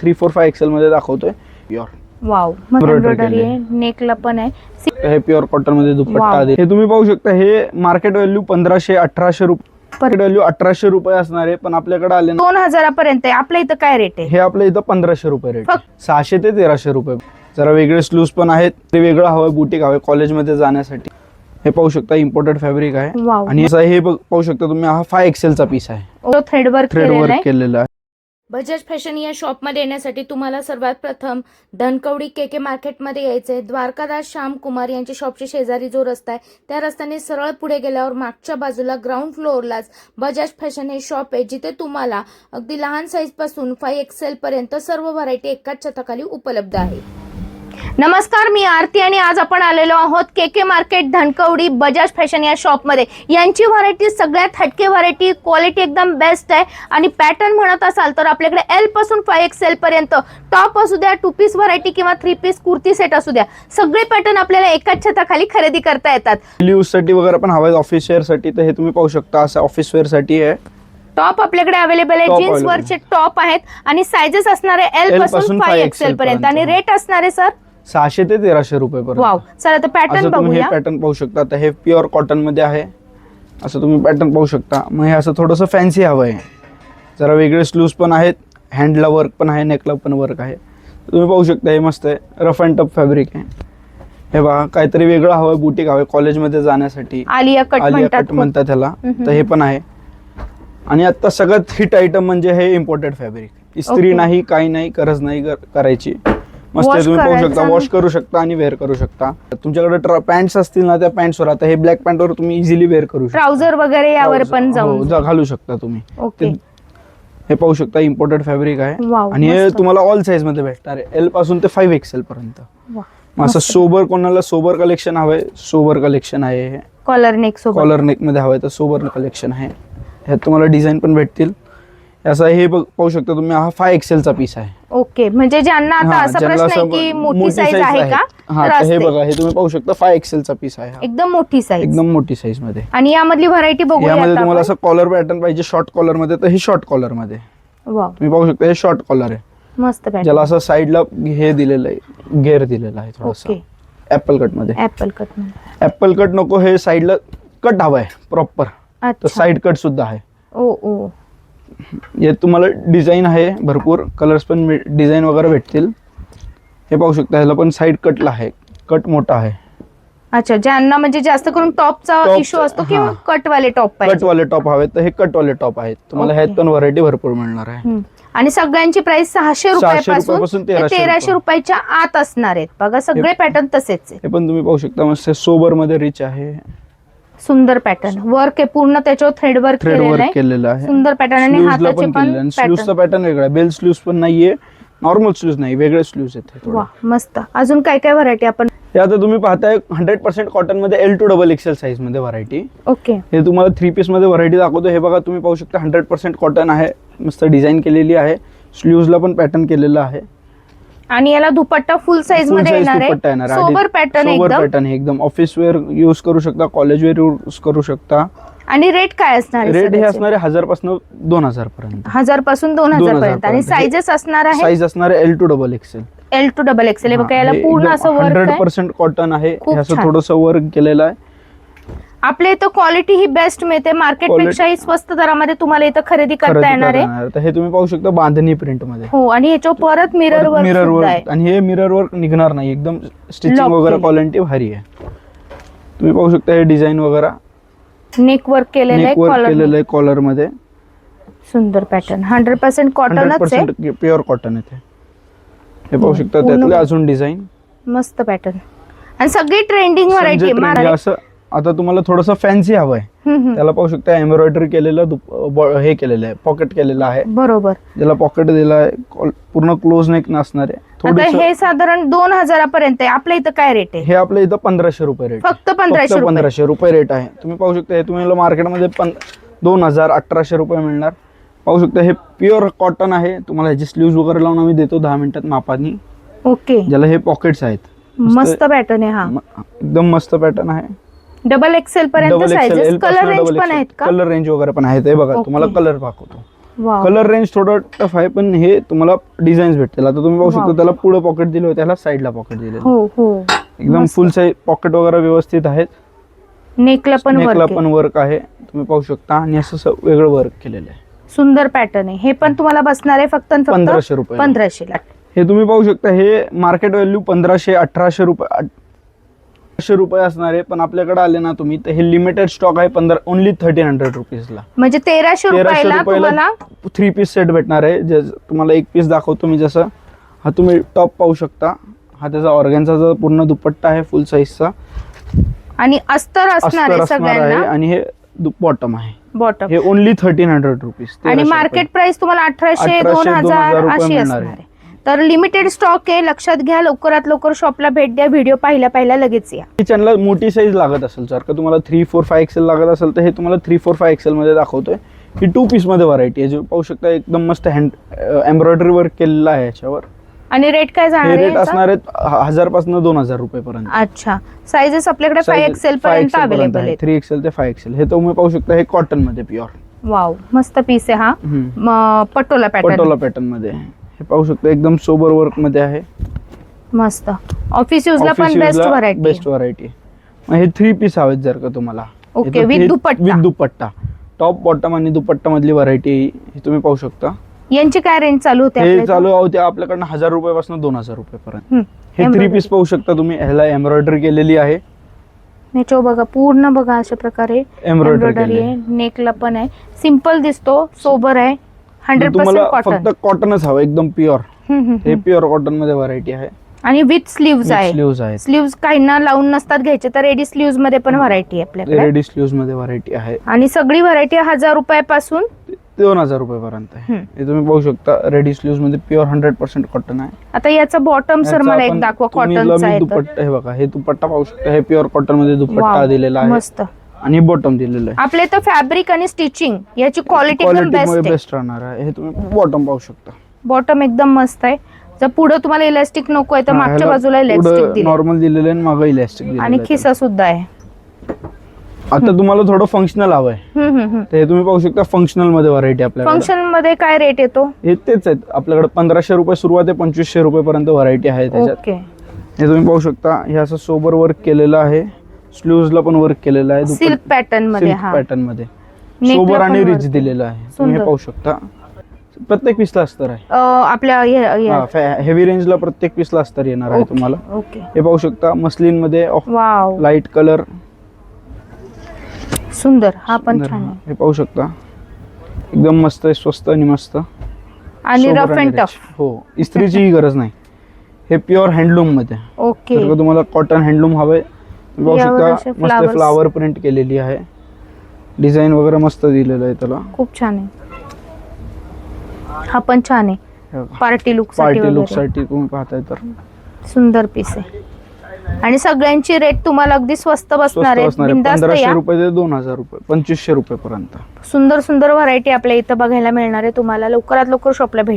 3, 4, 5 XL मध्ये दाखवतोय. Pure wow, embroidery आहे, नेकला पण आहे. हे प्युअर कॉटन मध्ये दुपट्टा आहे. हे तुम्ही पाहू शकता. हे मार्केट व्हॅल्यू 1500-1800 रुपये, मार्केट व्हॅल्यू 1800 रुपये असणार आहे, पण आपल्याकडे आले 2000 पर्यंत आहे. आपल्या इथं काय रेट आहे? हे आपल्या इथं 1500 रुपये रेट, 600 ते 1300 रुपये. जरा वेगळे स्लूज पण आहेत. ते वेगळं हवं, बुटीक हवं कॉलेजमध्ये जाण्यासाठी. हे पाहू शकता इम्पोर्टेड फॅब्रिक आहे. आणि असं हे पाहू शकता तुम्ही, हा 5 XL चा पीस आहे. थ्रेडवर्क केलेला आहे. बजाज फॅशन या शॉपमध्ये येण्यासाठी तुम्हाला सर्वात प्रथम धनकवडी KK मार्केटमध्ये यायचंय. द्वारकादास श्याम कुमार यांच्या शॉपच्या शेजारी जो रस्ता आहे त्या रस्त्याने सरळ पुढे गेल्यावर मागच्या बाजूला ग्राउंड फ्लोअरलाच बजाज फॅशन हे शॉप आहे, जिथे तुम्हाला अगदी लहान साईज पासून 5 XL पर्यंत सर्व व्हरायटी एकाच छताखाली उपलब्ध आहे. नमस्कार, मी आरती आणि आज आपण आलेलो आहोत KK market Dhankawadi Bajaj fashion या शॉपमध्ये. यांची व्हरायटी सगळ्यात हटके व्हरायटी, क्वालिटी एकदम बेस्ट आहे. आणि पॅटर्न म्हणत असाल तर आपल्याकडे L पासून 5 XL पर्यंत टॉप असू द्या, 2 पीस व्हरायटी किंवा 3 पीस कुर्ती सेट असू द्या, सगळे पॅटर्न आपल्याला एकाच छताखाली खरेदी करता येतात. यूज साठी वगैरे पण हवाय, ऑफिस वेअर साठी. तर हे तुम्ही पाहू शकता, असं ऑफिस वेअर साठी आहे. टॉप आपल्याकडे अवेलेबल आहे. जीन्स वरचे टॉप आहेत आणि साइजेस असणार आहे L पासून 5 XL पर्यंत. आणि रेट असणार आहे सर 600 ते 1300 रुपये पर्यंत. वाव, चला तर पॅटर्न बघूया. हे पॅटर्न पाहू शकता. आता हे प्युअर कॉटन मध्ये आहे. असं तुम्ही पॅटर्न पाहू शकता. मग हे असं थोडंसं फॅन्सी हवं आहे, जरा वेगळे स्लूज पण आहेत, हँडला वर्क पण आहे, नेकला पण वर्क आहे. तुम्ही पाहू शकता. हे मस्त आहे, रफ अँड टफ फॅब्रिक आहे. हे बघा, काहीतरी वेगळं हवं, बुटीक हवं कॉलेजमध्ये जाण्यासाठी, आलिया कट म्हणतात त्याला. तर हे पण आहे. आणि आता सगळ्यात हिट आयटम म्हणजे हे इम्पोर्टेड फॅब्रिक. इस्त्री नाही, काही नाही, गरज नाही करायची. मस्त आहे. तुम्ही पाहू शकता, वॉश करू शकता आणि वेअर करू शकता. तुमच्याकडे पॅन्ट्स असतील ना, त्या पॅन्ट्सवर आता हे ब्लॅक पॅन्टवर तुम्ही इझिली वेअर करू शकता. ट्राउझर वगैरे यावर पण जाऊन घालू शकता तुम्ही. ओके, हे पाहू शकता इम्पोर्टेड फॅब्रिक आहे. वाव, आणि हे तुम्हाला ऑल साईज मध्ये भेटणार आहे, L पासून ते 5 XL पर्यंत. असं सोबर, कोणाला सोबर कलेक्शन हवंय, सोबर कलेक्शन आहे. कॉलर नेक मध्ये हवंय तर सोबर कलेक्शन आहे. ह्यात तुम्हाला डिझाईन पण भेटतील. असं हे पाहू शकता तुम्ही, हा 5 XL चा पीस आहे. ओके, म्हणजे ज्यांना आता असा प्रश्न आहे की मोठी साईज आहे का, तर हे बघा, हे तुम्ही पाहू शकता 5 XL चा पीस आहे. एकदम मोठी साईज मध्ये. आणि यामधली व्हरायटी बघूया. यामध्ये तुम्हाला असं कॉलर पॅटर्न पाहिजे शॉर्ट कॉलर मध्ये, तर हे शॉर्ट कॉलर मध्ये. वाव, तुम्ही पाहू शकता, हे शॉर्ट कॉलर आहे. मस्त पॅटर्न, ज्याला असं साईडला हे दिलेलं आहे, घेर दिलेला आहे थोडासा. ऍपल कट मध्ये. ऍपल कट नको, हे साईडला कट हवाय प्रॉपर, तर साईड कट सुद्धा आहे. ओ, यात तुम्हाला डिझाईन आहे भरपूर, कलर्स पण डिझाईन वगैरे भेटतील. हे पाहू शकता, ह्याला पण साईड कटला आहे, कट मोठा आहे. अच्छा, ज्यांना म्हणजे जास्त करून टॉपचा इश्यू असतो किंवा कटवाले टॉप हवे तर हे कटवाले टॉप आहेत. तुम्हाला ह्यात पण व्हरायटी भरपूर मिळणार आहे. आणि सगळ्यांची प्राइस 600 रुपयापासून 1300 रुपयाच्या आत असणार आहेत. बघा, सगळे पॅटर्न तसेच आहे. हे पण तुम्ही पाहू शकता, मस्त सोबर मध्ये रिच आहे, सुंदर पॅटर्न, वर्क आहे पूर्ण, त्याच्यावर थ्रेडवर्क केलेलं आहे. सुंतर पॅटर्न. आणि हाताचे पण स्लीव्हचा पॅटर्न वेगळा आहे, बेल स्लीव्ह पण नाहीये, नॉर्मल स्लीव्ह नाही, वेगळे स्लीव्ह आहेत. वाह, मस्त. अजून काय काय व्हरायटी आपण हे आता तुम्ही पाहताय 100% कॉटन मध्ये L to XXL साईज मध्ये व्हरायटी. ओके, हे तुम्हाला 3 पीस मध्ये व्हरायटी दाखवतो. हे बघा, तुम्ही पाहू शकता 100% कॉटन आहे, मस्त डिझाईन केलेली आहे, स्लीव्हजला पण पॅटर्न केलेलं आहे. आणि याला दुपट्टा फुल साईज मध्ये येणार आहे. सोबर पॅटर्न एकदम ऑफिस वेअर यूज करू शकता, कॉलेज वेअर यूज करू शकता. आणि रेट काय असणार आहे? रेट हे असणार आहे 1000 पासून 2000 पर्यंत. 1000 पासून 2000 पर्यंत. आणि साइजेस असणार आहे, साईज असणार आहे L to XXL. L to XXL. बघा, याला पूर्ण असं वर्क आहे, 100% कॉटन आहे. हे असं थोडंसं वर्क केलेलं आहे. आपल्या इथं क्वालिटी ही बेस्ट मिळते, मार्केट पेक्षाही स्वस्त दरामध्ये तुम्हाला इथं खरेदी करता येणार आहे. तर हे तुम्ही पाहू शकता बांधणी प्रिंट मध्ये. हो, आणि ह्याच्यावर परत मिरर वर्क, आणि हे मिरर वर्क निघणार नाही, एकदम स्टिचिंग वगैरे क्वालिटी भारी आहे. तुम्ही पाहू शकता हे डिझाईन वगैरे, नेक वर्क केलेलं आहे कॉलर मध्ये. सुंदर पॅटर्न, 100% कॉटनच आहे, प्युअर कॉटन आहे. हे पाहू शकता, त्यातले अजून डिझाईन, मस्त पॅटर्न. आणि सगळी ट्रेंडिंग व्हरायटी. आता तुम्हाला थोडंसं फॅन्सी हवंय, त्याला पाहू शकता एम्ब्रॉयडरी केलेलं, हे केलेलं आहे, पॉकेट केलेलं आहे. बरोबर, त्याला पॉकेट दिलं आहे, पूर्ण क्लोज नेक नसणार आहे. हे साधारण 2000 पर्यंत आहे. आपल्या इथं काय रेट आहे? हे आपल्या इथं 1500 रुपये रेट, फक्त 1500 रुपये रेट आहे. तुम्ही पाहू शकता, हे तुम्हाला मार्केटमध्ये 2000-1800 रुपये मिळणार. पाहू शकता, हे प्युअर कॉटन आहे. तुम्हाला ह्याची स्लीव्ज वगैरे लावून आम्ही देतो 10 मिनिटात मापानी. ओके, ज्याला हे पॉकेट्स आहेत. मस्त पॅटर्न आहे, हा एकदम मस्त पॅटर्न आहे. XXL पर्यंत साइजेस, कलर रेंज पण आहेत का? कलर रेंज वगैरे पण आहेत. हे बघा, तुम्हाला कलर दाखवतो. वाव. कलर रेंज थोडं टफ आहे, पण हे तुम्हाला डिझाईन्स भेटतील. आता तुम्ही पाहू शकता वाव. त्याला पुढे पॉकेट दिलं, त्याला साईडला पॉकेट दिले, हो हो. एकदम मस्त. फुल साईज पॉकेट वगैरे व्यवस्थित आहेत. नेकला पण नेकला वर्क पण आहे. वर्क आहे, तुम्ही पाहू शकता. आणि असं वेगळं वर्क केलेलं आहे. सुंदर पॅटर्न आहे. हे पण तुम्हाला बसणार आहे फक्त आणि फक्त 1500 रुपये. 1500 ला. हे तुम्ही पाहू शकता, हे मार्केट व्हॅल्यू 1500-1800 रुपये 1800 रुपये असणार आहे, पण आपल्याकडे आले ना तुम्ही तर हे लिमिटेड स्टॉक आहे. ओनली 1300 रुपीजला. म्हणजे 1300 रुपयाला तुम्हाला 3 पीस सेट भेटणार आहे. तुम्हाला एक पीस दाखवतो मी. जसं हा तुम्ही टॉप पाहू शकता, हा त्याचा ऑर्गॅन्झाचा पूर्ण दुपट्टा आहे फुल साईजचा. आणि अस्तर असणार आहे सगळ्यांना. आणि हे बॉटम आहे. बॉटम हे ओनली 1300 रुपीज. आणि मार्केट प्राइस तुम्हाला 1800 2000 अशी असणार आहे. तर लिमिटेड स्टॉक आहे, लक्षात घ्या. लवकरात लवकर शॉपला भेट द्या. व्हिडिओ पाहिल्या लगेच या. किचनला मोठी साईज लागत असेल, जर का तुम्हाला 3, 4, 5 XL लागत असेल तर हे तुम्हाला 3, 4, 5 XL मध्ये दाखवतोय. ही 2 पीस मध्ये व्हरायटी आहे. जे पाहू शकता एकदम मस्त हँड एम्ब्रॉयडरी वर्क केलेलं आहे याच्यावर. आणि रेट काय हे जाणार रेट आहे? असणार आहेत 1000 पासून 2000 रुपये पर्यंत. अच्छा. साइजेस आपल्याकडे 5 XL पर्यंत अवेलेबल आहेत. 3 XL ते 5 XL. हे तुम्ही पाहू शकता, हे कॉटन मध्ये प्युअर. वाव, मस्त पीस आहे हा. पटोला पॅटर्न. पटोला पॅटर्न मध्ये. हे पाहू शकता एकदम सोबर वर्क मध्ये आहे. मस्त. ऑफिस यूजला पण बेस्ट व्हरायटी. Best variety. हे 3 पीस हवेत जर का तुम्हाला. Okay. With dupatta. With dupatta. Top bottom आणि दुपट्टा मधली व्हरायटी हे तुम्ही पाहू शकता. यांची काय रेंज चालू होते हे चालू होते आपल्याकडनं 1000 रुपयापासून 2000 रुपये पर्यंत. हे 3 embroidery. पीस पाहू शकता तुम्ही. ह्याला एम्ब्रॉयडरी केलेली आहे. नेचो बघा पूर्ण बघा अशा प्रकारे एम्ब्रॉयडरी आहे. नेकला पण आहे. सिंपल दिसतो, सोबर आहे. 100% तुम्हाला कॉटन. फक्त कॉटनच हवं, एकदम प्युअर. हे प्युअर कॉटन मध्ये व्हरायटी आहे. आणि विथ स्लीव्ज आहे. स्लीव्ज आहेत. स्लीव्ज काहींना लावून नसतात घ्यायचे, तर रेडी स्लीव्ज मध्ये पण व्हरायटी आहे आपल्याकडे. रेडी स्लीव्ज मध्ये व्हरायटी आहे. आणि सगळी व्हरायटी 1000 रुपयापासून 2000 रुपये पर्यंत आहे. हे तुम्ही पाहू शकता. रेडी स्लीव्ज मध्ये प्युअर 100% कॉटन आहे. आता याचा बॉटम सर मला एक दाखवा. कॉटनचा आहे. दुपट्टा हे बघा, हे दुपट्टा पाहू शकता. हे प्युअर कॉटन मध्ये दुपट्टा वाव, दिलेला आहे. मस्त. आणि बॉटम दिलेलं आहे. आपल्या इथं फॅब्रिक आणि स्टिचिंग याची क्वालिटी एकदम बेस्ट आहे. बेस्ट राहणार आहे. हे तुम्ही बॉटम पाहू शकता. बॉटम एकदम मस्त आहे. जर पुढे तुम्हाला इलास्टिक नको आहे तर मागच्या बाजूला इलास्टिक दिले नॉर्मल दिलेलं आहे, मागे इलास्टिक दिलेलं आणि आहे. खिसा सुद्धा आहे. आता तुम्हाला थोडं फंक्शनल हवंय तर हे तुम्ही पाहू शकता. फंक्शनल मध्ये व्हरायटी आपल्याकडे. फंक्शन मध्ये काय रेट येतो? हे तेच आहेत आपल्याकडे. 1500 रुपये सुरुवात आहे, 2500 रुपये पर्यंत व्हरायटी आहे त्याच्यात. ओके. हे तुम्ही पाहू शकता. हे असं सोबर वर्क केलेलं आहे. स्लीव्ज ला पण वर्क केलेलं आहे. सिल्क पॅटर्न मध्ये. हा, पॅटर्न मध्ये Neck ला सोबर पण आणि work रिच दिलेलं आहे. तुम्ही सुंदर. हे पाहू शकता. प्रत्येक पीसला अस्तर आहे. आपल्या हेवी रेंजला प्रत्येक पीसला अस्तर येणार आहे तुम्हाला. ओके. हे पाहू शकता. मस्लिन मध्ये वाव, लाईट कलर. सुंदर. हा पण छान आहे. हे पाहू शकता. एकदम मस्त आहे, स्वस्त आणि मस्त. आणि sober rough and rich. Tough. हो, इस्त्रीची गरज नाही. हे प्युअर हँडलूम मध्ये. ओके. जर का तुम्हाला कॉटन हँडलूम हवे, पाहू यावर असे शकता. मस्त flowers. फ्लावर प्रिंट केलेली आहे. डिझाईन वगैरे मस्त दिलेलं आहे त्याला. खूप छान आहे. हा पण छान आहे. पार्टी लुक पार्टी लुक साठी तुम्ही पाहताय तर सुंदर पीस आहे. आणि सगळ्यांची रेट तुम्हाला अगदी स्वस्त बसणार आहे. बिनधास्त 1500 या. रुपये ते 2000 रुपये 2500 रुपये पर्यंत. सुंदर सुंदर व्हरायटी आपल्या इथं बघायला मिळणार आहे तुम्हाला. लवकरात लवकर शॉपला भेट